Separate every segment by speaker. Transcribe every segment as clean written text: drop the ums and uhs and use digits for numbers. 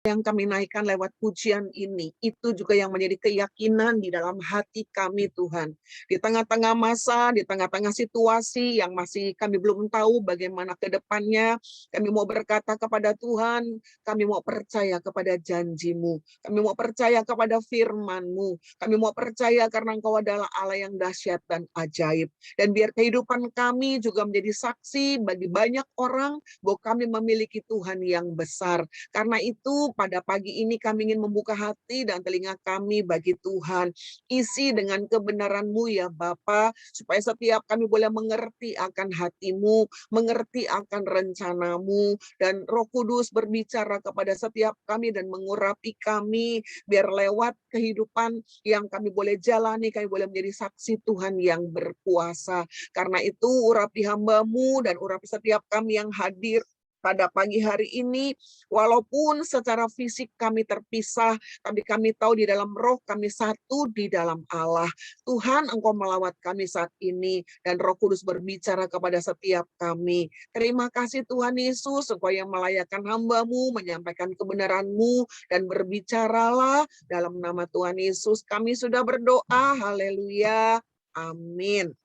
Speaker 1: yang kami naikkan lewat pujian ini, itu juga yang menjadi keyakinan di dalam hati kami Tuhan. Di tengah-tengah masa, di tengah-tengah situasi yang masih kami belum tahu bagaimana ke depannya, kami mau berkata kepada Tuhan, kami mau percaya kepada janji-Mu, kami mau percaya kepada firman-Mu, kami mau percaya karena Engkau adalah Allah yang dahsyat dan ajaib. Dan biar kehidupan kami juga menjadi saksi bagi banyak orang bahwa kami memiliki Tuhan yang besar. Karena itu pada pagi ini kami ingin membuka hati dan telinga kami bagi Tuhan. Isi dengan kebenaran-Mu ya Bapa, supaya setiap kami boleh mengerti akan hati-Mu, mengerti akan rencana-Mu, dan Roh Kudus berbicara kepada setiap kami dan mengurapi kami, biar lewat kehidupan yang kami boleh jalani, kami boleh menjadi saksi Tuhan yang berkuasa. Karena itu urapi hamba-Mu dan urapi setiap kami yang hadir pada pagi hari ini, walaupun secara fisik kami terpisah, tapi kami tahu di dalam roh kami satu di dalam Allah. Tuhan, Engkau melawat kami saat ini, dan Roh Kudus berbicara kepada setiap kami. Terima kasih Tuhan Yesus, Engkau yang melayakkan hamba-Mu, menyampaikan kebenaran-Mu, dan berbicaralah dalam nama Tuhan Yesus. Kami sudah berdoa, haleluya, amin.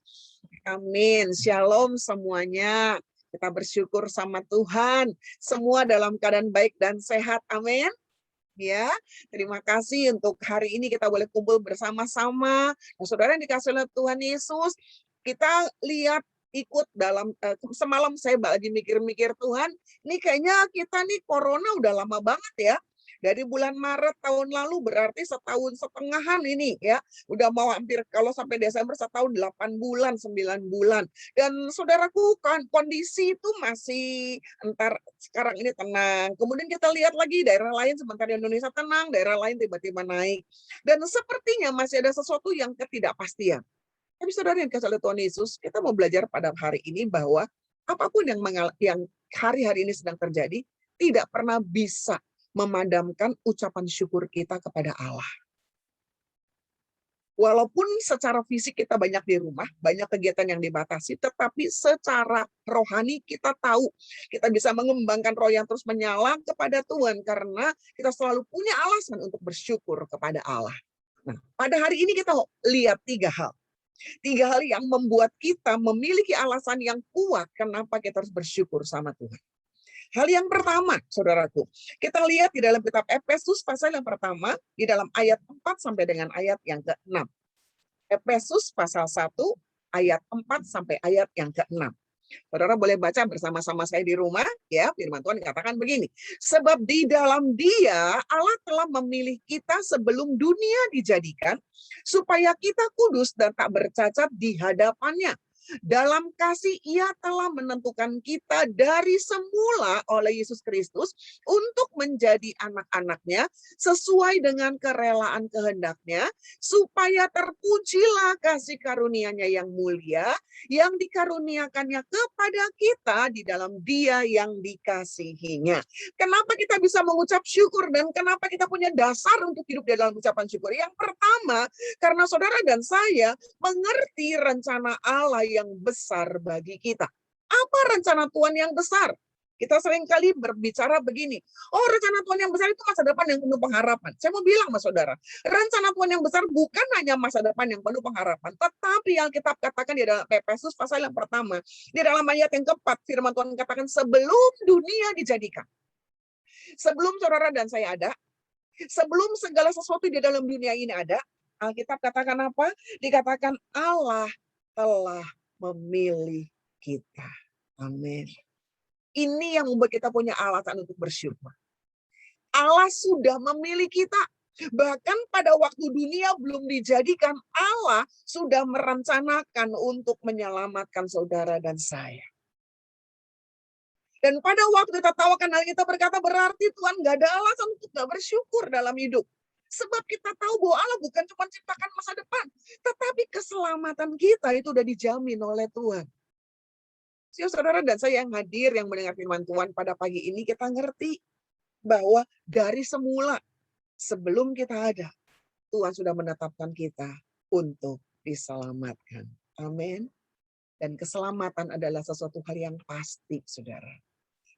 Speaker 1: Amin. Shalom semuanya. Kita bersyukur sama Tuhan. Semua dalam keadaan baik dan sehat. Amin. Ya, terima kasih untuk hari ini kita boleh kumpul bersama-sama. Nah, saudara yang dikasih oleh Tuhan Yesus, kita lihat ikut dalam semalam saya lagi mikir-mikir Tuhan, ini kayaknya kita nih corona udah lama banget ya. Dari bulan Maret tahun lalu berarti setahun setengahan ini ya. Udah mau hampir kalau sampai Desember setahun 8 bulan, 9 bulan. Dan saudaraku kan kondisi itu masih entar sekarang ini tenang. Kemudian kita lihat lagi daerah lain sebentar di Indonesia tenang, daerah lain tiba-tiba naik. Dan sepertinya masih ada sesuatu yang ketidakpastian. Tapi saudara yang kasih oleh Tuhan Yesus, kita mau belajar pada hari ini bahwa apapun yang hari-hari ini sedang terjadi, tidak pernah bisa memadamkan ucapan syukur kita kepada Allah. Walaupun secara fisik kita banyak di rumah, banyak kegiatan yang dibatasi, tetapi secara rohani kita tahu, kita bisa mengembangkan roh yang terus menyala kepada Tuhan, karena kita selalu punya alasan untuk bersyukur kepada Allah. Nah, pada hari ini kita lihat 3 hal. 3 hal yang membuat kita memiliki alasan yang kuat kenapa kita harus bersyukur sama Tuhan. Hal yang pertama, saudaraku, kita lihat di dalam kitab Efesus pasal yang pertama, di dalam ayat 4 sampai dengan ayat yang ke-6. Efesus pasal 1, ayat 4 sampai ayat yang ke-6. Saudara boleh baca bersama-sama saya di rumah, ya, firman Tuhan dikatakan begini. Sebab di dalam Dia, Allah telah memilih kita sebelum dunia dijadikan, supaya kita kudus dan tak bercacat di hadapannya. Dalam kasih Ia telah menentukan kita dari semula oleh Yesus Kristus untuk menjadi anak-anak-Nya sesuai dengan kerelaan kehendak-Nya, supaya terpujilah kasih karunia-Nya yang mulia yang dikaruniakannya kepada kita di dalam Dia yang dikasihinya. Kenapa kita bisa mengucap syukur dan kenapa kita punya dasar untuk hidup di dalam ucapan syukur? Yang pertama, karena saudara dan saya mengerti rencana Allah yang besar bagi kita. Apa rencana Tuhan yang besar? Kita seringkali berbicara begini, oh rencana Tuhan yang besar itu masa depan yang penuh pengharapan. Saya mau bilang sama saudara, rencana Tuhan yang besar bukan hanya masa depan yang penuh pengharapan, tetapi yang kita katakan di dalam Efesus pasal yang pertama, di dalam ayat yang keempat, firman Tuhan katakan sebelum dunia dijadikan. Sebelum saudara dan saya ada, sebelum segala sesuatu di dalam dunia ini ada, Alkitab katakan apa? Dikatakan Allah telah memilih kita. Amin. Ini yang membuat kita punya alasan untuk bersyukur. Allah sudah memilih kita. Bahkan pada waktu dunia belum dijadikan, Allah sudah merencanakan untuk menyelamatkan saudara dan saya. Dan pada waktu kita tahukan hal kita berkata, berarti Tuhan gak ada alasan untuk gak bersyukur dalam hidup. Sebab kita tahu bahwa Allah bukan cuma ciptakan masa depan, tetapi keselamatan kita itu udah dijamin oleh Tuhan. Saudara dan saya yang hadir, yang mendengar firman Tuhan pada pagi ini, kita ngerti bahwa dari semula, sebelum kita ada, Tuhan sudah menetapkan kita untuk diselamatkan. Amin. Dan keselamatan adalah sesuatu hal yang pasti, saudara.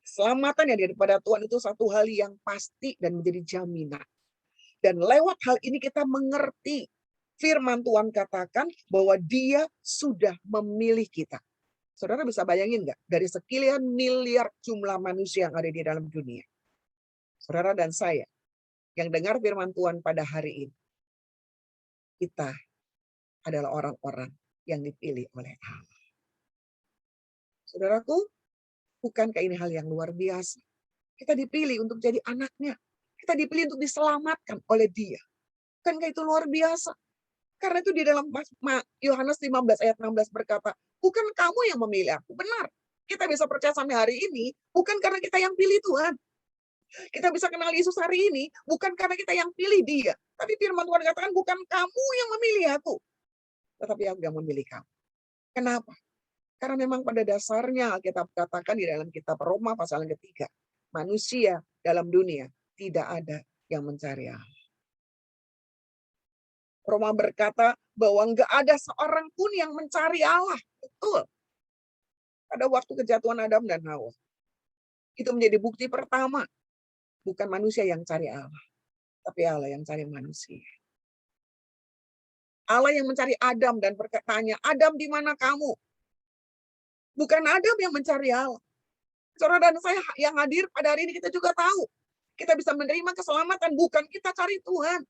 Speaker 1: Keselamatan yang daripada Tuhan itu satu hal yang pasti dan menjadi jaminan. Dan lewat hal ini kita mengerti firman Tuhan katakan bahwa Dia sudah memilih kita. Saudara bisa bayangin nggak? Dari sekian miliar jumlah manusia yang ada di dalam dunia. Saudara dan saya yang dengar firman Tuhan pada hari ini. Kita adalah orang-orang yang dipilih oleh Allah. Saudaraku, bukankah ini hal yang luar biasa? Kita dipilih untuk jadi anaknya. Kita dipilih untuk diselamatkan oleh Dia. Bukankah itu luar biasa? Karena itu di dalam Yohanes 15 ayat 16 berkata, bukan kamu yang memilih aku. Benar. Kita bisa percaya sampai hari ini, bukan karena kita yang pilih Tuhan. Kita bisa kenal Yesus hari ini, bukan karena kita yang pilih Dia. Tapi firman Tuhan katakan, bukan kamu yang memilih aku. Tetapi aku yang memilih kamu. Kenapa? Karena memang pada dasarnya Alkitab katakan di dalam kitab Roma pasal yang ketiga, manusia dalam dunia tidak ada yang mencari Allah. Roma berkata bahwa enggak ada seorang pun yang mencari Allah. Betul. Pada waktu kejatuhan Adam dan Hawa. Itu menjadi bukti pertama. Bukan manusia yang cari Allah. Tapi Allah yang cari manusia. Allah yang mencari Adam dan berkatanya, Adam di mana kamu? Bukan Adam yang mencari Allah. Saudara dan saya yang hadir pada hari ini kita juga tahu. Kita bisa menerima keselamatan, bukan kita cari Tuhan.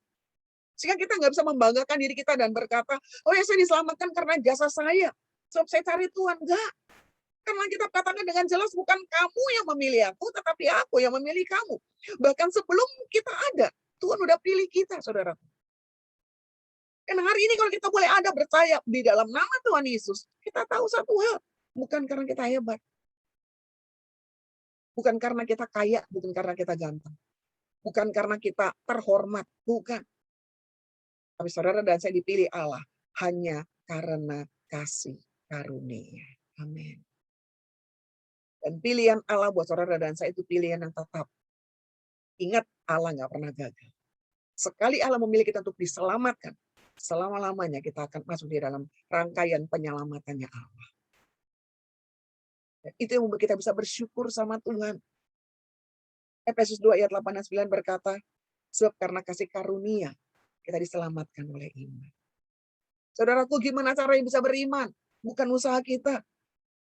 Speaker 1: Sehingga kita nggak bisa membanggakan diri kita dan berkata, oh ya saya diselamatkan karena jasa saya. Sebab saya cari Tuhan. Enggak. Karena kita katakan dengan jelas bukan kamu yang memilih aku, tetapi aku yang memilih kamu. Bahkan sebelum kita ada, Tuhan udah pilih kita, saudara. Dan hari ini kalau kita boleh ada percaya di dalam nama Tuhan Yesus, kita tahu satu hal. Bukan karena kita hebat. Bukan karena kita kaya, bukan karena kita ganteng. Bukan karena kita terhormat, bukan. Tapi saudara dan saya dipilih Allah hanya karena kasih karunia. Amin. Dan pilihan Allah buat saudara dan saya itu pilihan yang tetap. Ingat, Allah nggak pernah gagal. Sekali Allah memilih kita untuk diselamatkan, selama-lamanya kita akan masuk di dalam rangkaian penyelamatannya Allah. Dan itu yang membuat kita bisa bersyukur sama Tuhan. Efesus 2 ayat 8 dan 9 berkata, sebab karena kasih karunia, kita diselamatkan oleh iman. Saudaraku, gimana caranya bisa beriman? Bukan usaha kita,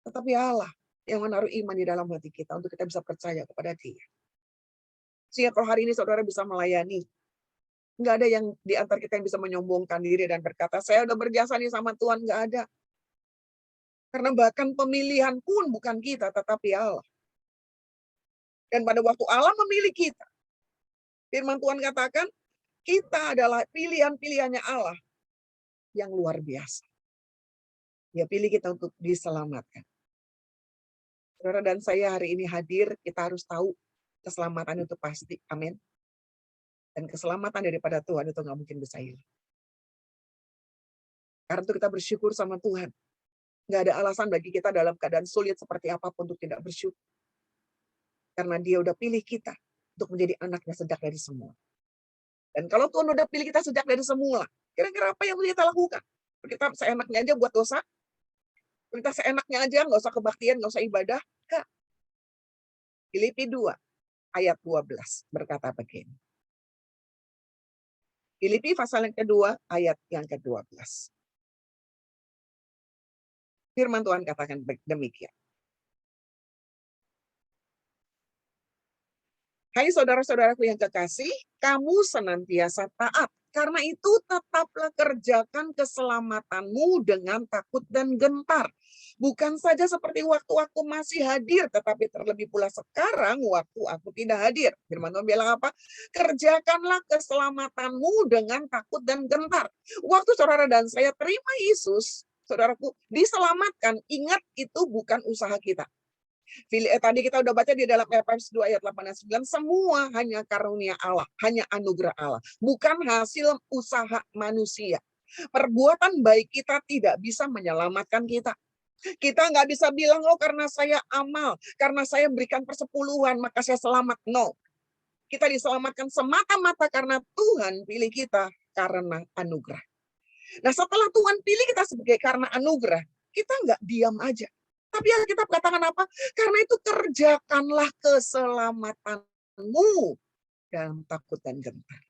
Speaker 1: tetapi Allah yang menaruh iman di dalam hati kita untuk kita bisa percaya kepada Dia. Sehingga kalau hari ini saudara bisa melayani, nggak ada yang di antara kita yang bisa menyombongkan diri dan berkata, saya udah berjasa nih sama Tuhan, nggak ada. Karena bahkan pemilihan pun bukan kita, tetapi Allah. Dan pada waktu Allah memilih kita, firman Tuhan katakan, kita adalah pilihan-pilihannya Allah yang luar biasa. Dia pilih kita untuk diselamatkan. Saudara dan saya hari ini hadir, kita harus tahu keselamatan itu pasti. Amin. Dan keselamatan daripada Tuhan itu nggak mungkin bisa hilang. Karena itu kita bersyukur sama Tuhan. Nggak ada alasan bagi kita dalam keadaan sulit seperti apapun untuk tidak bersyukur. Karena Dia udah pilih kita untuk menjadi anaknya sejak dari semula. Dan kalau Tuhan udah pilih kita sejak dari semula, kira-kira apa yang kita lakukan? Kita seenaknya aja buat dosa? Kita seenaknya aja nggak usah kebaktian, nggak usah ibadah? Enggak. Filipi 2 ayat 12 berkata begini. Filipi pasal yang kedua ayat yang ke-12. Firman Tuhan katakan demikian. Hai saudara-saudaraku yang kekasih, kamu senantiasa taat. Karena itu tetaplah kerjakan keselamatanmu dengan takut dan gentar. Bukan saja seperti waktu-waktu masih hadir, tetapi terlebih pula sekarang waktu aku tidak hadir. Firman Tuhan bilang apa? Kerjakanlah keselamatanmu dengan takut dan gentar. Waktu saudara dan saya terima Yesus, saudaraku, diselamatkan, ingat itu bukan usaha kita. Tadi kita udah baca di dalam Efesus 2 ayat 8 dan 9, semua hanya karunia Allah, hanya anugerah Allah, bukan hasil usaha manusia. Perbuatan baik kita tidak bisa menyelamatkan kita. Kita nggak bisa bilang, oh karena saya amal, karena saya berikan persepuluhan, maka saya selamat. No. Kita diselamatkan semata-mata karena Tuhan pilih kita karena anugerah. Nah setelah Tuhan pilih kita sebagai karena anugerah, kita nggak diam aja. Tapi Alkitab katakan apa? Karena itu kerjakanlah keselamatanmu dalam takut dan gentar.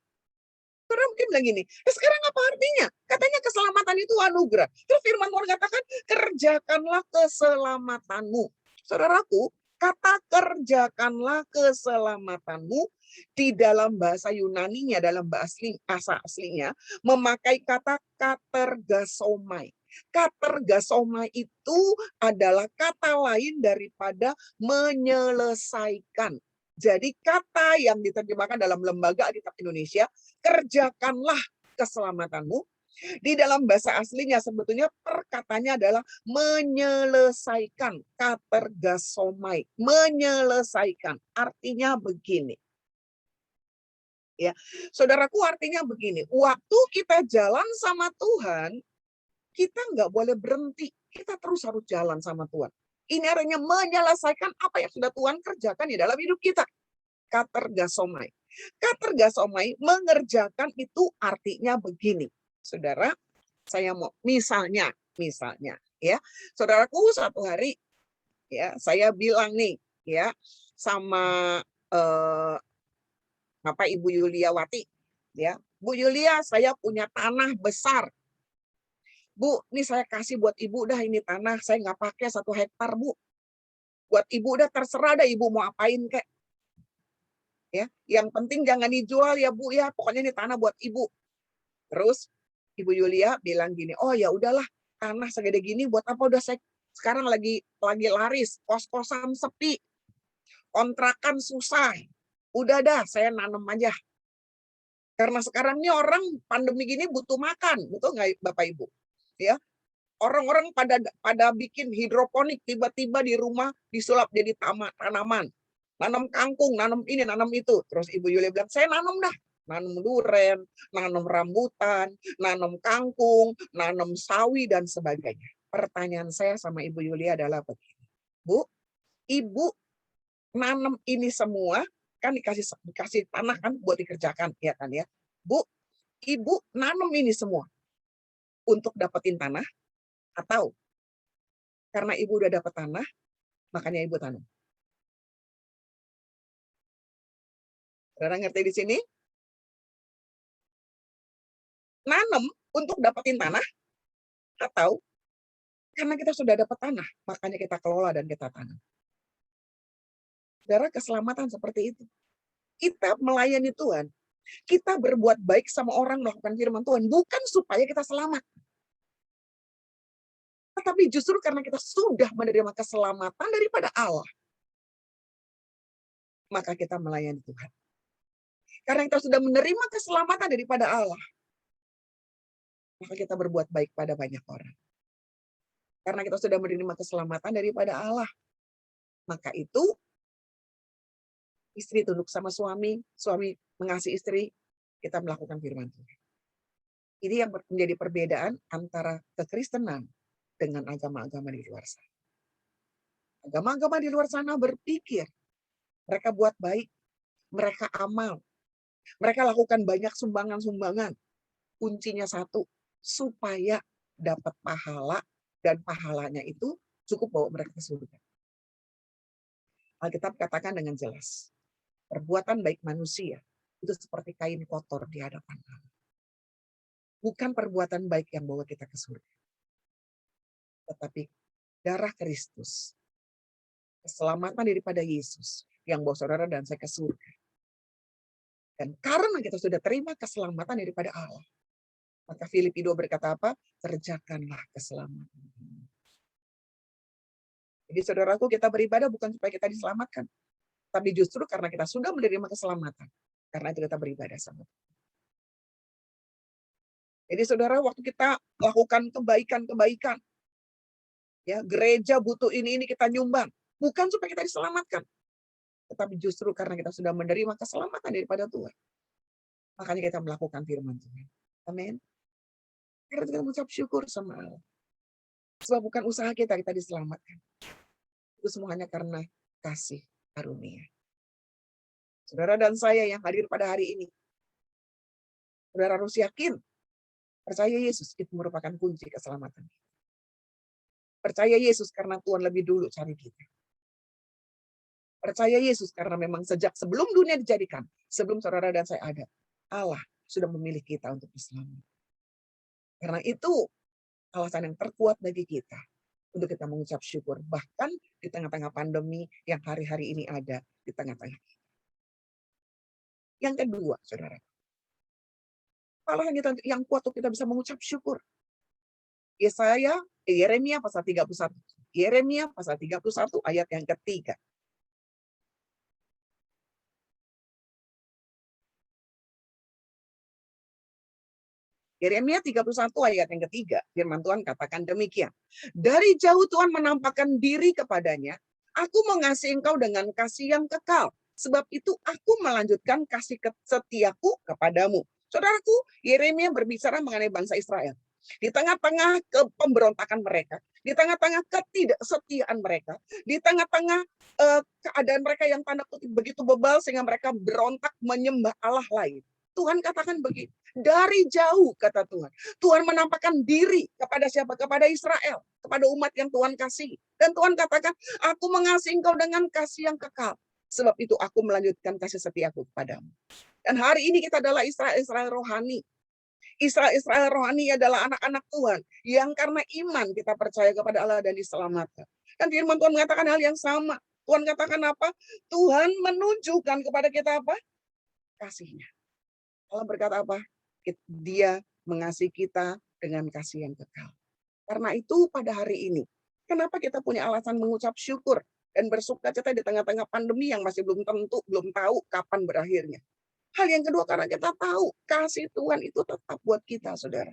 Speaker 1: Saudara mungkin bilang gini, sekarang apa artinya? Katanya keselamatan itu anugerah. Terus firman Tuhan katakan, kerjakanlah keselamatanmu. Saudaraku, kata kerjakanlah keselamatanmu di dalam bahasa Yunaninya, dalam bahasa aslinya, memakai kata katergasomai. Katergasomai itu adalah kata lain daripada menyelesaikan. Jadi kata yang diterjemahkan dalam Lembaga Alkitab Indonesia, kerjakanlah keselamatanmu. Di dalam bahasa aslinya sebetulnya perkataannya adalah menyelesaikan, katergasomai, menyelesaikan. Artinya begini. Ya, saudaraku, artinya begini, waktu kita jalan sama Tuhan, kita nggak boleh berhenti, kita terus harus jalan sama Tuhan. Ini artinya menyelesaikan apa yang sudah Tuhan kerjakan di dalam hidup kita. Katergasomai. Katergasomai, mengerjakan itu artinya begini. Saudara, saya mau misalnya ya. Saudaraku, satu hari ya saya bilang nih ya sama Ibu Yuliawati ya. Bu Yulia, saya punya tanah besar. Bu, ini saya kasih buat Ibu dah, ini tanah saya nggak pakai 1 hektar, Bu. Buat Ibu dah, terserah dah Ibu mau apain kek. Ya, yang penting jangan dijual ya Bu ya, pokoknya ini tanah buat Ibu. Terus Ibu Yulia bilang gini, oh ya udahlah, tanah segede gini buat apa, udah saya sekarang lagi laris, kos-kosan sepi, kontrakan susah, udah dah saya nanam aja. Karena sekarang ini orang pandemi gini butuh makan, betul nggak Bapak Ibu? Ya, orang-orang pada bikin hidroponik, tiba-tiba di rumah disulap jadi tanaman. Nanam kangkung, nanam ini, nanam itu. Terus Ibu Yulia bilang, saya nanam dah. Nanam duren, nanam rambutan, nanam kangkung, nanam sawi, dan sebagainya. Pertanyaan saya sama Ibu Yulia adalah begini. Bu, Ibu nanam ini semua, kan dikasih tanah kan buat dikerjakan, ya kan ya. Bu, Ibu nanam ini semua untuk dapetin tanah, atau karena Ibu udah dapet tanah, makanya Ibu tanam. Saudara ngerti di sini? Nanam untuk dapetin tanah, atau karena kita sudah dapat tanah, makanya kita kelola dan kita tanam. Saudara, keselamatan seperti itu. Kita melayani Tuhan, kita berbuat baik sama orang, melakukan firman Tuhan, bukan supaya kita selamat. Tetapi justru karena kita sudah menerima keselamatan daripada Allah, maka kita melayani Tuhan. Karena kita sudah menerima keselamatan daripada Allah, maka kita berbuat baik pada banyak orang. Karena kita sudah menerima keselamatan daripada Allah, maka itu istri tunduk sama suami, suami mengasihi istri, kita melakukan firman Tuhan. Ini yang menjadi perbedaan antara kekristenan dengan agama-agama di luar sana. Agama-agama di luar sana berpikir, mereka buat baik, mereka amal, mereka lakukan banyak sumbangan-sumbangan. Kuncinya satu, supaya dapat pahala, dan pahalanya itu cukup bawa mereka ke surga. Alkitab katakan dengan jelas, perbuatan baik manusia itu seperti kain kotor di hadapan Allah. Bukan perbuatan baik yang bawa kita ke surga, tetapi darah Kristus, keselamatan daripada Yesus yang bawa saudara dan saya ke surga. Dan karena kita sudah terima keselamatan daripada Allah, maka Filipi 2 berkata apa? Kerjakanlah keselamatan. Jadi saudaraku, kita beribadah bukan supaya kita diselamatkan, tapi justru karena kita sudah menerima keselamatan. Karena itu kita beribadah sama Tuhan. Jadi saudara, waktu kita lakukan kebaikan-kebaikan, ya gereja butuh ini kita nyumbang, bukan supaya kita diselamatkan, tetapi justru karena kita sudah menerima keselamatan daripada Tuhan, makanya kita melakukan firman Tuhan. Amin. Karena kita mengucap syukur sama Allah. Sebab bukan usaha kita diselamatkan. Itu semuanya karena kasih karunia. Saudara dan saya yang hadir pada hari ini, saudara harus yakin, percaya Yesus itu merupakan kunci keselamatan. Percaya Yesus karena Tuhan lebih dulu cari kita. Percaya Yesus karena memang sejak sebelum dunia dijadikan, sebelum saudara dan saya ada, Allah sudah memilih kita untuk diselamatkan. Karena itu alasan yang terkuat bagi kita untuk kita mengucap syukur. Bahkan di tengah-tengah pandemi yang hari-hari ini ada di tengah-tengah. Yang kedua, saudara. Alasan kita yang kuat untuk kita bisa mengucap syukur. Yeremia pasal 31. Yeremia pasal 31 ayat yang ketiga. Yeremia 31 ayat yang ketiga, firman Tuhan katakan demikian. Dari jauh Tuhan menampakkan diri kepadanya, aku mengasihi engkau dengan kasih yang kekal. Sebab itu aku melanjutkan kasih setiaku kepadamu. Saudaraku, Yeremia berbicara mengenai bangsa Israel. Di tengah-tengah pemberontakan mereka, di tengah-tengah ketidaksetiaan mereka, di tengah-tengah keadaan mereka yang tanda kutip begitu bebal sehingga mereka berontak menyembah Allah lain. Tuhan katakan begitu. Dari jauh, kata Tuhan. Tuhan menampakkan diri kepada siapa? Kepada Israel. Kepada umat yang Tuhan kasih. Dan Tuhan katakan, aku mengasihi engkau dengan kasih yang kekal. Sebab itu aku melanjutkan kasih setiaku kepadamu. Dan hari ini kita adalah Israel rohani. Israel rohani adalah anak-anak Tuhan. Yang karena iman kita percaya kepada Allah dan diselamatkan. Dan firman Tuhan mengatakan hal yang sama. Tuhan katakan apa? Tuhan menunjukkan kepada kita apa? Kasihnya. Allah berkata apa? Dia mengasihi kita dengan kasih yang kekal. Karena itu pada hari ini, kenapa kita punya alasan mengucap syukur dan bersukacita di tengah-tengah pandemi yang masih belum tentu, belum tahu kapan berakhirnya. Hal yang kedua, karena kita tahu kasih Tuhan itu tetap buat kita, saudara.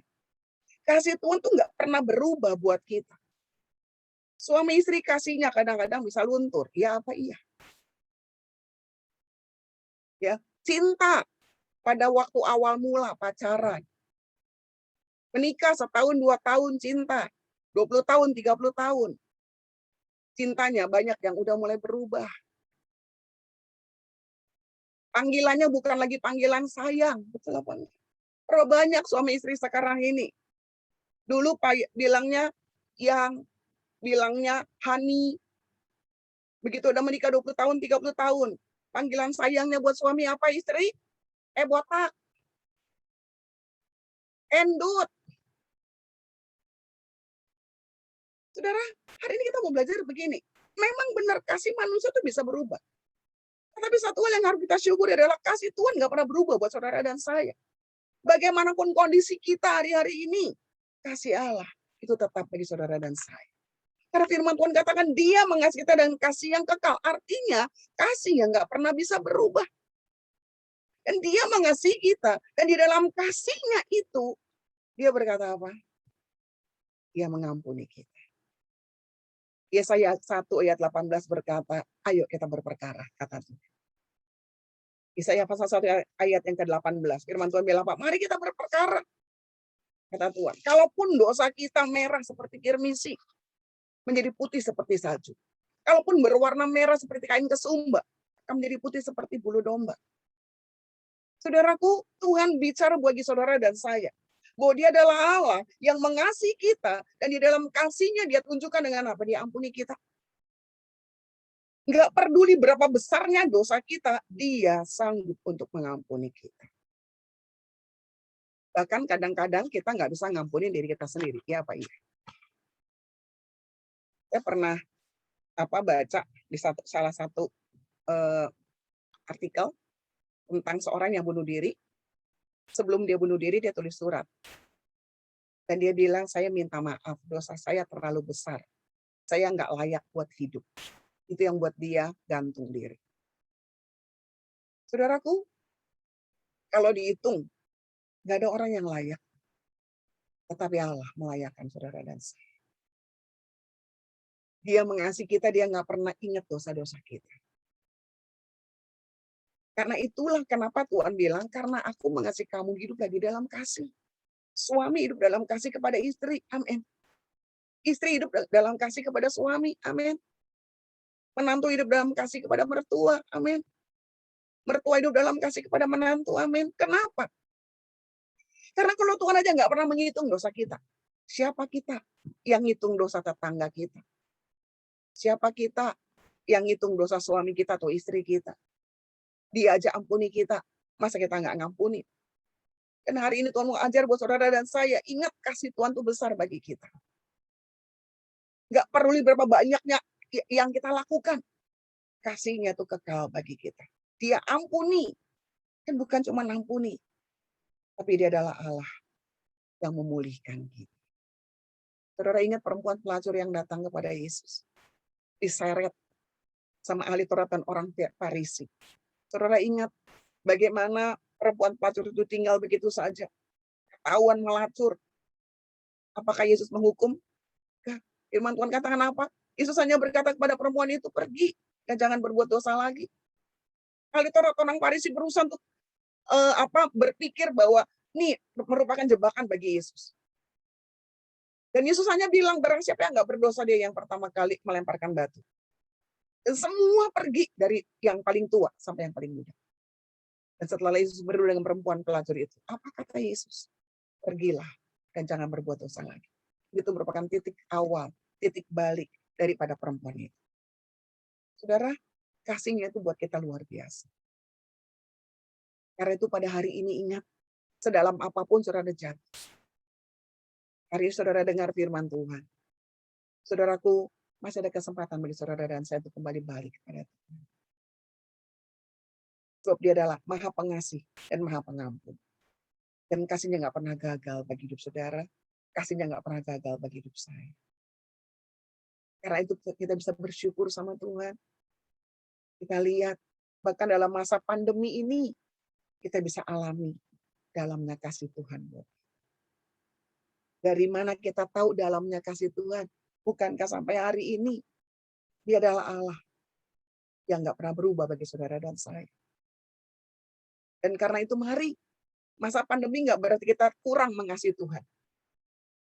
Speaker 1: Kasih Tuhan tuh nggak pernah berubah buat kita. Suami istri kasihnya kadang-kadang bisa luntur. Ya apa iya? Ya, cinta pada waktu awal mula pacaran. Menikah setahun, 2 tahun cinta. 20 tahun, 30 tahun. Cintanya banyak yang udah mulai berubah. Panggilannya bukan lagi panggilan sayang. Betul apa enggak? Banyak suami istri sekarang ini. Dulu bilangnya honey. Begitu udah menikah 20 tahun, 30 tahun. Panggilan sayangnya buat suami apa istri? Botak. Endut. Saudara, hari ini kita mau belajar begini. Memang benar kasih manusia itu bisa berubah. Tapi satu hal yang harus kita syukuri adalah kasih Tuhan nggak pernah berubah buat saudara dan saya. Bagaimanapun kondisi kita hari-hari ini, kasih Allah itu tetap bagi saudara dan saya. Karena firman Tuhan katakan dia mengasihi kita dengan kasih yang kekal. Artinya kasih yang nggak pernah bisa berubah. Dan dia mengasihi kita. Dan di dalam kasihnya itu, dia berkata apa? Dia mengampuni kita. Yesaya 1 ayat 18 berkata, ayo kita berperkara, kata Tuhan. Yesaya pasal 1 ayat yang ke-18. Firman Tuhan bilang apa? Mari kita berperkara. Kata Tuhan. Kalaupun dosa kita merah seperti kirmisi, menjadi putih seperti salju. Kalaupun berwarna merah seperti kain kesumba, akan menjadi putih seperti bulu domba. Saudaraku, Tuhan bicara bagi saudara dan saya. Bahwa dia adalah Allah yang mengasihi kita. Dan di dalam kasihnya dia tunjukkan dengan apa? Dia ampuni kita. Nggak peduli berapa besarnya dosa kita, dia sanggup untuk mengampuni kita. Bahkan kadang-kadang kita nggak bisa ngampunin diri kita sendiri. Ya apa iya? Saya pernah baca di salah satu artikel tentang seorang yang bunuh diri. Sebelum dia bunuh diri, dia tulis surat. Dan dia bilang, saya minta maaf, dosa saya terlalu besar. Saya nggak layak buat hidup. Itu yang buat dia gantung diri. Saudaraku, kalau dihitung, nggak ada orang yang layak. Tetapi Allah melayakkan saudara dan saya. Dia mengasihi kita, dia nggak pernah ingat dosa-dosa kita. Karena itulah kenapa Tuhan bilang, karena aku mengasihi kamu, hidup lagi dalam kasih. Suami hidup dalam kasih kepada istri, amin. Istri hidup dalam kasih kepada suami, amin. Menantu hidup dalam kasih kepada mertua, amin. Mertua hidup dalam kasih kepada menantu, amin. Kenapa? Karena kalau Tuhan aja nggak pernah menghitung dosa kita. Siapa kita yang ngitung dosa tetangga kita? Siapa kita yang ngitung dosa suami kita atau istri kita? Dia aja ampuni kita, masa kita nggak ngampuni? Dan hari ini Tuhan mau ajar buat saudara dan saya, ingat kasih Tuhan itu besar bagi kita. Nggak peduli berapa banyaknya yang kita lakukan, kasihnya itu kekal bagi kita. Dia ampuni, kan bukan cuma ampuni, tapi dia adalah Allah yang memulihkan kita. Saudara ingat perempuan pelacur yang datang kepada Yesus, diseret sama ahli Taurat dan orang Farisi. Saudara ingat bagaimana perempuan pelacur itu tinggal begitu saja, ketahuan melacur. Apakah Yesus menghukum? Enggak. Firman Tuhan katakan apa? Yesus hanya berkata kepada perempuan itu, pergi dan jangan berbuat dosa lagi. Ahli Taurat orang Farisi berusaha untuk berpikir bahwa ini merupakan jebakan bagi Yesus. Dan Yesus hanya bilang, barang siapa yang nggak berdosa, dia yang pertama kali melemparkan batu. Dan semua pergi dari yang paling tua sampai yang paling muda. Dan setelah Yesus berdua dengan perempuan pelacur itu, apa kata Yesus? Pergilah dan jangan berbuat dosa lagi. Itu merupakan titik awal, titik balik daripada perempuan itu. Saudara, kasihnya itu buat kita luar biasa. Karena itu pada hari ini ingat, sedalam apapun saudara jatuh, hari ini saudara dengar firman Tuhan. Saudaraku, masih ada kesempatan bagi saudara dan saya untuk kembali balik kepada Tuhan. Sebab dia adalah maha pengasih dan maha pengampun. Dan kasihnya nggak pernah gagal bagi hidup saudara. Kasihnya nggak pernah gagal bagi hidup saya. Karena itu kita bisa bersyukur sama Tuhan. Kita lihat, bahkan dalam masa pandemi ini, kita bisa alami dalamnya kasih Tuhan. Dari mana kita tahu dalamnya kasih Tuhan? Bukankah sampai hari ini, dia adalah Allah yang nggak pernah berubah bagi saudara dan saya. Dan karena itu mari, masa pandemi nggak berarti kita kurang mengasihi Tuhan.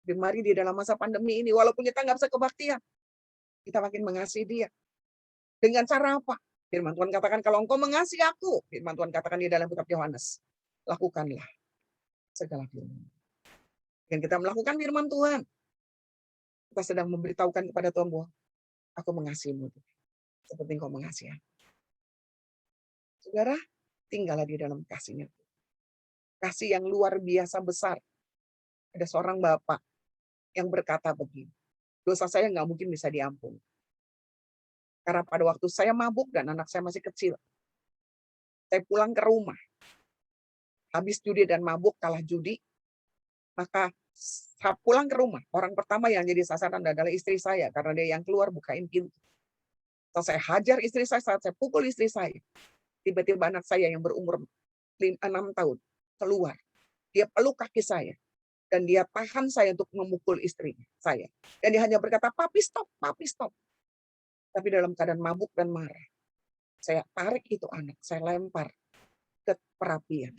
Speaker 1: Dan mari di dalam masa pandemi ini, walaupun kita nggak bisa kebaktian, kita makin mengasihi dia. Dengan cara apa? Firman Tuhan katakan, kalau engkau mengasihi aku, firman Tuhan katakan di dalam kitab Yohanes, lakukanlah segala firman. Dan kita melakukan firman Tuhan, kita sedang memberitahukan kepada Tuhan bahwa aku mengasihimu, seperti engkau mengasihi aku. Saudara, tinggallah di dalam kasihnya. Kasih yang luar biasa besar. Ada seorang bapak yang berkata begini, dosa saya nggak mungkin bisa diampuni. Karena pada waktu saya mabuk dan anak saya masih kecil, saya pulang ke rumah, habis judi dan mabuk, kalah judi, maka saat pulang ke rumah, orang pertama yang jadi sasaran adalah istri saya, karena dia yang keluar bukain pintu. Saat saya hajar istri saya, saat saya pukul istri saya, tiba-tiba anak saya yang berumur 6 tahun keluar. Dia peluk kaki saya, dan dia tahan saya untuk memukul istri saya. Dan dia hanya berkata, papi stop, papi stop. Tapi dalam keadaan mabuk dan marah, saya tarik itu anak, saya lempar ke perapian.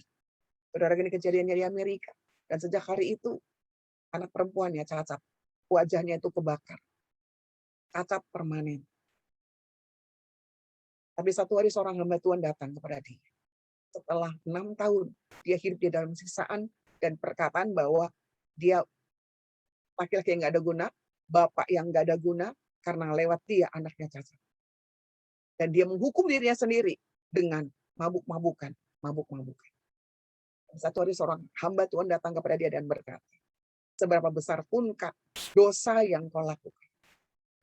Speaker 1: Saudara, ini kejadiannya di Amerika. Dan sejak hari itu, anak perempuannya cacat. Wajahnya itu kebakar. Cacat permanen. Tapi satu hari seorang hamba Tuhan datang kepada dia. Setelah 6 tahun, dia hidup di dalam siksaan dan perkataan bahwa dia laki-laki yang nggak ada guna, bapak yang nggak ada guna, karena lewat dia anaknya cacat. Dan dia menghukum dirinya sendiri dengan mabuk-mabukan. Satu hari seorang hamba Tuhan datang kepada dia dan berkata, seberapa besar pun dosa yang kau lakukan,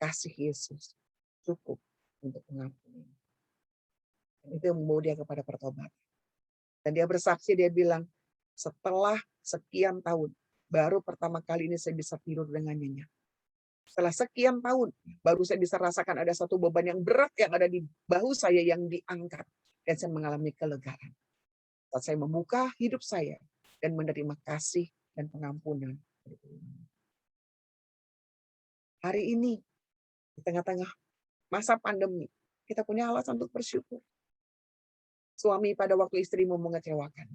Speaker 1: kasih Yesus cukup untuk mengampuni. Itu yang membawa dia kepada pertobatan. Dan dia bersaksi, dia bilang, setelah sekian tahun, baru pertama kali ini saya bisa tidur dengan nyenyak. Setelah sekian tahun, baru saya bisa rasakan ada satu beban yang berat yang ada di bahu saya yang diangkat. Dan saya mengalami kelegaan. Saat saya membuka hidup saya dan menerima kasih dan pengampunan. Hari ini, di tengah-tengah masa pandemi, kita punya alasan untuk bersyukur. Suami pada waktu istrimu mengecewakan.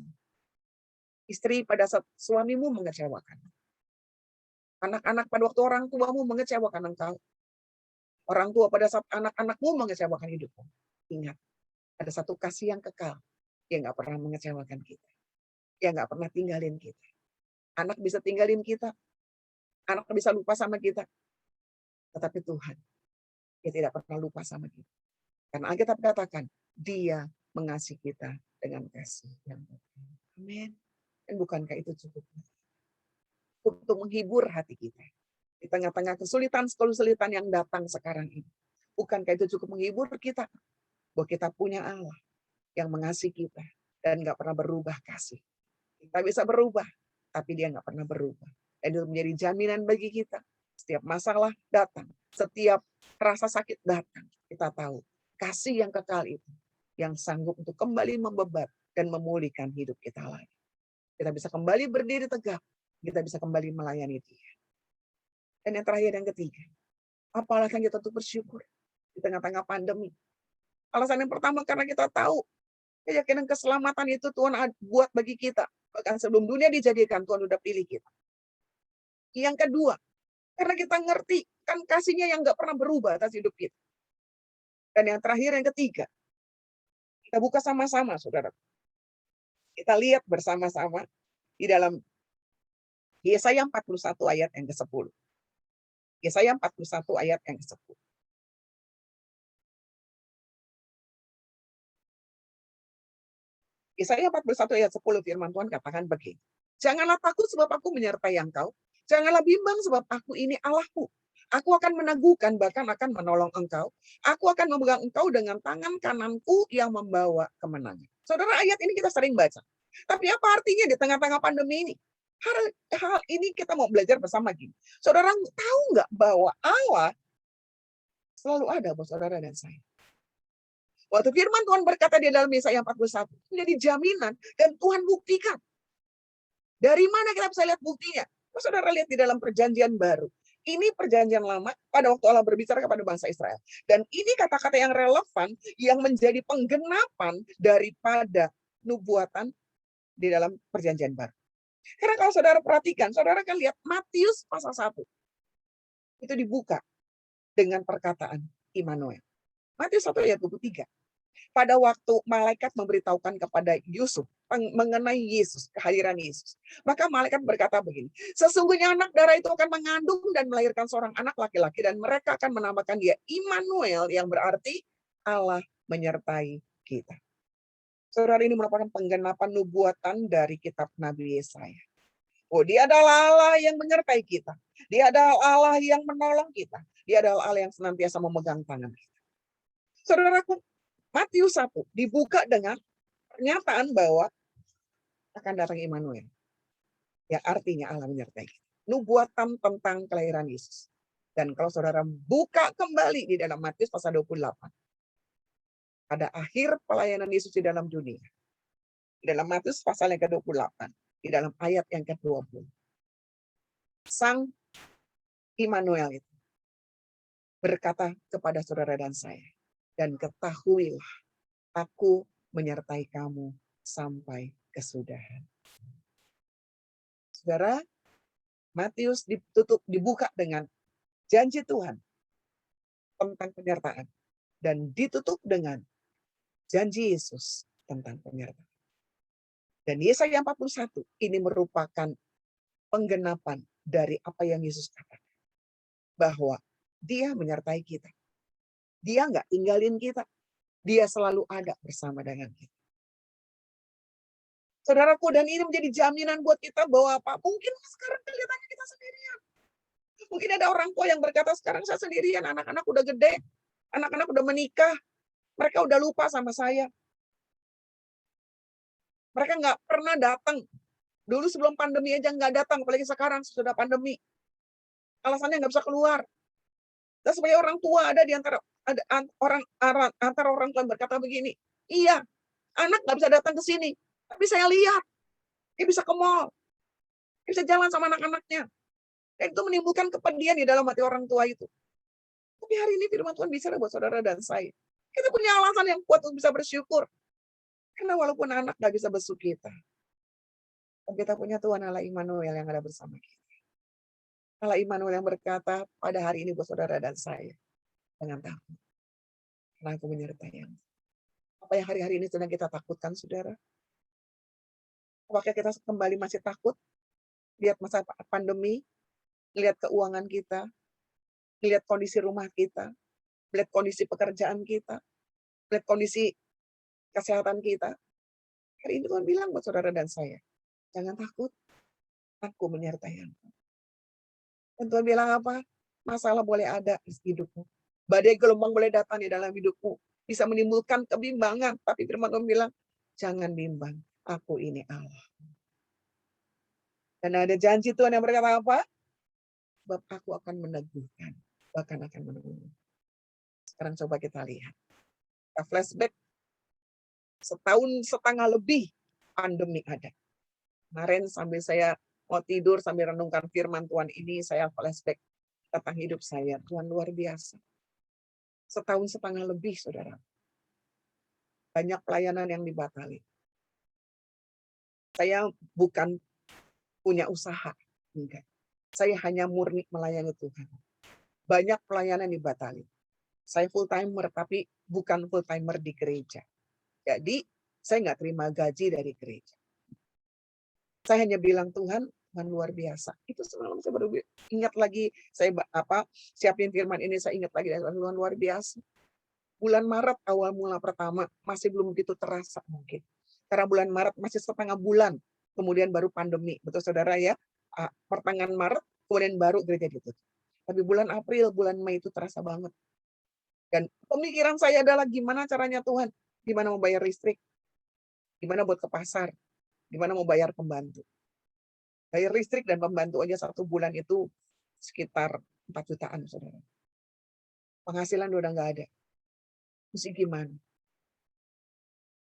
Speaker 1: Istri pada saat suamimu mengecewakan. Anak-anak pada waktu orang tuamu mengecewakan engkau. Orang tua pada saat anak-anakmu mengecewakan hidupmu. Ingat, ada satu kasih yang kekal yang nggak pernah mengecewakan kita. Yang nggak pernah tinggalin kita. Anak bisa tinggalin kita. Anak bisa lupa sama kita, tetapi Tuhan, dia tidak pernah lupa sama kita. Karena Alkitab katakan, dia mengasihi kita dengan kasih yang besar. Amin. Dan bukankah itu cukup untuk menghibur hati kita di tengah-tengah kesulitan yang datang sekarang ini? Bukankah itu cukup menghibur kita bahwa kita punya Allah yang mengasihi kita dan nggak pernah berubah kasih. Kita bisa berubah, tapi dia nggak pernah berubah. Dan itu menjadi jaminan bagi kita. Setiap masalah datang, setiap rasa sakit datang, kita tahu kasih yang kekal itu yang sanggup untuk kembali membebat dan memulihkan hidup kita lagi. Kita bisa kembali berdiri tegak, kita bisa kembali melayani Dia. Dan yang terakhir, yang ketiga, apa alasan kita untuk bersyukur di tengah-tengah pandemi? Alasan yang pertama, karena kita tahu keyakinan keselamatan itu Tuhan buat bagi kita. Bahkan sebelum dunia dijadikan, Tuhan udah pilih kita. Yang kedua, karena kita ngerti kan kasih-Nya yang nggak pernah berubah atas hidup kita. Dan yang terakhir, yang ketiga, kita buka sama-sama, saudara. Kita lihat bersama-sama di dalam Yesaya 41 ayat yang ke-10. Yesaya 41 ayat yang ke-10. Yesaya 41 ayat 10 firman Tuhan katakan begini. Janganlah takut sebab aku menyertai engkau. Janganlah bimbang sebab aku ini Allahmu. Aku akan meneguhkan bahkan akan menolong engkau. Aku akan memegang engkau dengan tangan kananku yang membawa kemenangan. Saudara, ayat ini kita sering baca. Tapi apa artinya di tengah-tengah pandemi ini? Hal ini kita mau belajar bersama gini. Saudara tahu nggak bahwa Allah selalu ada buat saudara dan saya. Waktu firman Tuhan berkata di dalam Yesaya 41, menjadi jaminan dan Tuhan buktikan. Dari mana kita bisa lihat buktinya? Saudara lihat di dalam perjanjian baru. Ini perjanjian lama pada waktu Allah berbicara kepada bangsa Israel. Dan ini kata-kata yang relevan yang menjadi penggenapan daripada nubuatan di dalam perjanjian baru. Karena kalau saudara perhatikan, saudara kan lihat Matius pasal 1. Itu dibuka dengan perkataan Immanuel. Matius 1 ayat 23. Pada waktu malaikat memberitahukan kepada Yusuf mengenai Yesus, kehadiran Yesus. Maka malaikat berkata begini, sesungguhnya anak darah itu akan mengandung dan melahirkan seorang anak laki-laki dan mereka akan menamakan dia Immanuel yang berarti Allah menyertai kita. Saudara, ini merupakan penggenapan nubuatan dari kitab Nabi Yesaya. Oh, dia adalah Allah yang menyertai kita. Dia adalah Allah yang menolong kita. Dia adalah Allah yang senantiasa memegang tangan kita. Saudaraku, Matius 1 dibuka dengan pernyataan bahwa akan datang Immanuel. Ya, artinya Allah menyertai kita. Nubuatan tentang kelahiran Yesus. Dan kalau saudara buka kembali di dalam Matius pasal 28. Pada akhir pelayanan Yesus di dalam dunia. Di dalam Matius pasal yang ke-28. Di dalam ayat yang ke-20. Sang Immanuel itu berkata kepada saudara dan saya. Dan ketahuilah, aku menyertai kamu sampai kesudahan. Saudara, Matius dibuka dengan janji Tuhan tentang penyertaan. Dan ditutup dengan janji Yesus tentang penyertaan. Dan Yesaya 41 ini merupakan penggenapan dari apa yang Yesus katakan. Bahwa dia menyertai kita. Dia nggak tinggalin kita. Dia selalu ada bersama dengan kita. Saudaraku, dan ini menjadi jaminan buat kita bahwa apa? Mungkin sekarang kelihatannya kita sendirian. Mungkin ada orang tua yang berkata, sekarang saya sendirian, anak-anak udah gede, anak-anak udah menikah, mereka udah lupa sama saya. Mereka nggak pernah datang. Dulu sebelum pandemi aja nggak datang, apalagi sekarang sudah pandemi. Alasannya nggak bisa keluar. Dan sebagai orang tua ada di antara orang tua yang berkata begini, iya, anak nggak bisa datang ke sini, tapi saya lihat dia bisa ke mall, dia bisa jalan sama anak-anaknya, dan itu menimbulkan kepedihan di dalam hati orang tua itu. Tapi hari ini firman Tuhan bicara buat saudara dan saya, kita punya alasan yang kuat untuk bisa bersyukur, karena walaupun anak nggak bisa besuk kita, kita punya Tuhan Allah Immanuel yang ada bersama kita. Allah Immanuel yang berkata pada hari ini buat saudara dan saya, jangan takut, karena aku menyertai yang. Apa yang hari-hari ini sedang kita takutkan, saudara? Apakah kita kembali masih takut lihat masa pandemi? Lihat keuangan kita, lihat kondisi rumah kita, lihat kondisi pekerjaan kita, lihat kondisi kesehatan kita. Hari ini Tuhan bilang buat saudara dan saya, jangan takut, aku menyertai engkau. Dan Tuhan bilang apa? Masalah boleh ada di hidupmu. Badai gelombang boleh datang di dalam hidupmu. Bisa menimbulkan kebimbangan. Tapi firman Tuhan bilang, jangan bimbang. Aku ini Allah. Dan ada janji Tuhan yang berkata apa? Sebab aku akan meneguhkan. Bahkan akan meneguhkan. Sekarang coba kita lihat. Kita flashback. Setahun setengah lebih pandemi ada. Kemarin sambil saya mau tidur, sambil renungkan firman Tuhan ini, saya flashback tentang hidup saya. Tuhan luar biasa. Setahun setengah lebih, saudara. Banyak pelayanan yang dibatali. Saya bukan punya usaha. Enggak. Saya hanya murni melayani Tuhan. Banyak pelayanan dibatali. Saya full timer, tapi bukan full timer di gereja. Jadi, saya nggak terima gaji dari gereja. Saya hanya bilang, Tuhan luar biasa. Itu semalam saya baru ingat lagi, saya siapin firman ini, saya ingat lagi, Tuhan luar biasa. Bulan Maret awal mula pertama masih belum begitu terasa mungkin. Karena bulan Maret masih setengah bulan, kemudian baru pandemi. Betul saudara ya? Pertengahan Maret, kemudian baru gereja ditutup. Tapi bulan April, bulan Mei itu terasa banget. Dan pemikiran saya adalah gimana caranya Tuhan? Gimana mau bayar listrik? Gimana buat ke pasar? Gimana mau bayar pembantu? Bayar listrik dan pembantu aja 1 bulan itu sekitar 4 jutaan, saudara. Penghasilan udah nggak ada. Mesti gimana?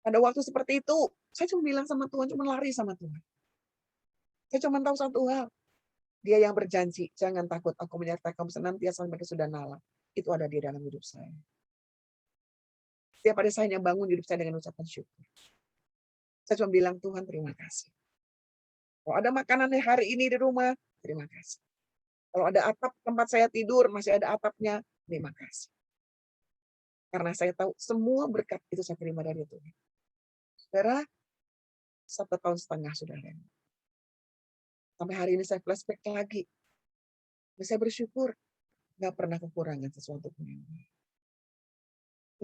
Speaker 1: Pada waktu seperti itu, saya cuma bilang sama Tuhan, cuma lari sama Tuhan. Saya cuma tahu satu hal. Dia yang berjanji, jangan takut, aku menyertai kamu senantiasa sampai kesudahan alam. Itu ada di dalam hidup saya. Setiap hari saya hanya bangun hidup saya dengan ucapan syukur. Saya cuma bilang, Tuhan terima kasih. Kalau ada makanan hari ini di rumah, terima kasih. Kalau ada atap tempat saya tidur, masih ada atapnya, terima kasih. Karena saya tahu semua berkat itu saya terima dari Tuhan. Saudara, 1,5 tahun saudara. Sampai hari ini saya flashback lagi. Saya bersyukur, nggak pernah kekurangan sesuatu pun.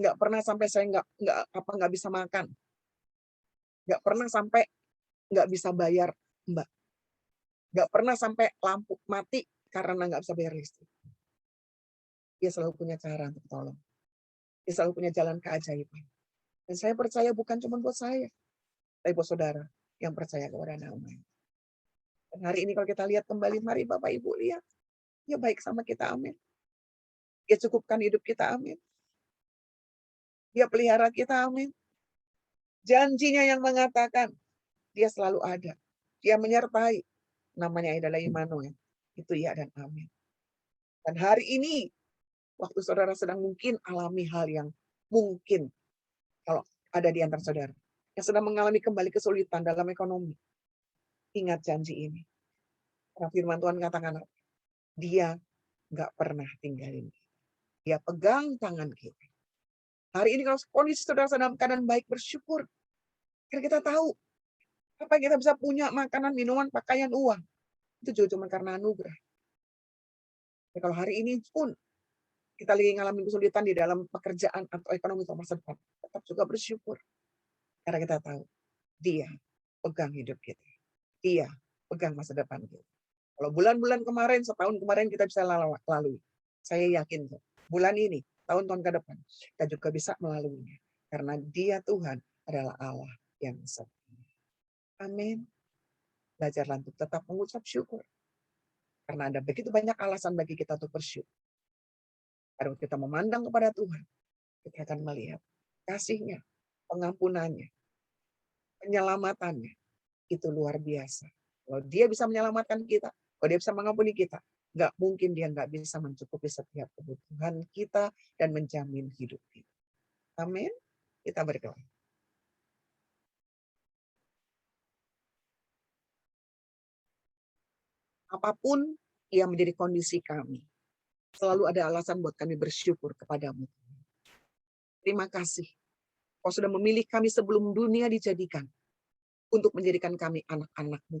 Speaker 1: Nggak pernah sampai saya nggak bisa makan. Nggak pernah sampai nggak bisa bayar Mbak. Nggak pernah sampai lampu mati karena nggak bisa bayar listrik. Dia selalu punya cara untuk tolong. Dia selalu punya jalan keajaiban. Dan saya percaya bukan cuma buat saya, tapi buat saudara yang percaya kepada namanya. Dan hari ini kalau kita lihat kembali, mari Bapak Ibu lihat. Dia baik sama kita, amin. Dia cukupkan hidup kita, amin. Dia pelihara kita, amin. Janjinya yang mengatakan, dia selalu ada. Dia menyertai. Namanya adalah Immanuel. Itu ya dan amin. Dan hari ini, waktu saudara sedang mungkin alami hal yang mungkin, kalau ada di antara saudara, yang sedang mengalami kembali kesulitan dalam ekonomi, ingat janji ini. Karena firman Tuhan katakan, dia nggak pernah tinggalin. Dia pegang tangan kita. Hari ini kalau kondisi saudara dalam keadaan baik, bersyukur. Karena kita tahu, apa yang kita bisa punya, makanan, minuman, pakaian, uang. Itu juga cuma karena anugerah. Dan kalau hari ini pun, kita lagi ngalamin kesulitan di dalam pekerjaan atau ekonomi atau masa depan, tetap juga bersyukur. Karena kita tahu, dia pegang hidup kita. Dia pegang masa depan kita. Kalau bulan-bulan kemarin, setahun kemarin kita bisa lalui. Saya yakin, bulan ini, tahun-tahun ke depan, kita juga bisa melaluinya. Karena dia Tuhan adalah Allah yang setia. Amin. Belajarlah untuk tetap mengucap syukur. Karena ada begitu banyak alasan bagi kita untuk bersyukur. Kalau kita memandang kepada Tuhan, kita akan melihat kasih-Nya, pengampunannya, penyelamatannya. Itu luar biasa. Kalau dia bisa menyelamatkan kita, kalau dia bisa mengampuni kita, nggak mungkin dia nggak bisa mencukupi setiap kebutuhan kita dan menjamin hidup kita. Amin. Kita berdoa. Apapun yang menjadi kondisi kami, selalu ada alasan buat kami bersyukur kepadamu. Terima kasih. Kau sudah memilih kami sebelum dunia dijadikan untuk menjadikan kami anak-anak-Mu.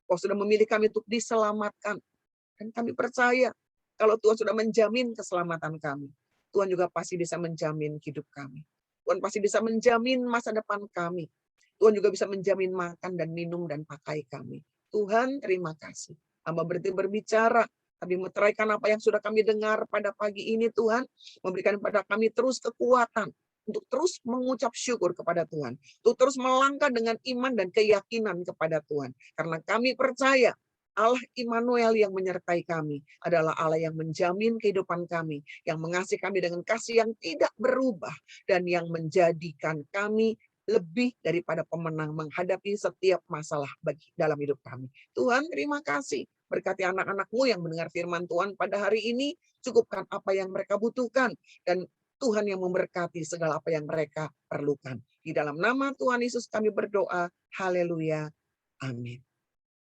Speaker 1: Kau sudah memilih kami untuk diselamatkan. Dan kami percaya kalau Tuhan sudah menjamin keselamatan kami, Tuhan juga pasti bisa menjamin hidup kami. Tuhan pasti bisa menjamin masa depan kami. Tuhan juga bisa menjamin makan dan minum dan pakai kami. Tuhan, terima kasih. Hamba berhenti berbicara, tapi meteraikan apa yang sudah kami dengar pada pagi ini, Tuhan. Memberikan pada kami terus kekuatan untuk terus mengucap syukur kepada Tuhan. Untuk terus melangkah dengan iman dan keyakinan kepada Tuhan. Karena kami percaya Allah Immanuel yang menyertai kami adalah Allah yang menjamin kehidupan kami, yang mengasihi kami dengan kasih yang tidak berubah, dan yang menjadikan kami lebih daripada pemenang menghadapi setiap masalah dalam hidup kami. Tuhan, terima kasih. Berkati anak-anak-Mu yang mendengar firman Tuhan pada hari ini, cukupkan apa yang mereka butuhkan, dan Tuhan yang memberkati segala apa yang mereka perlukan. Di dalam nama Tuhan Yesus kami berdoa. Haleluya. Amin.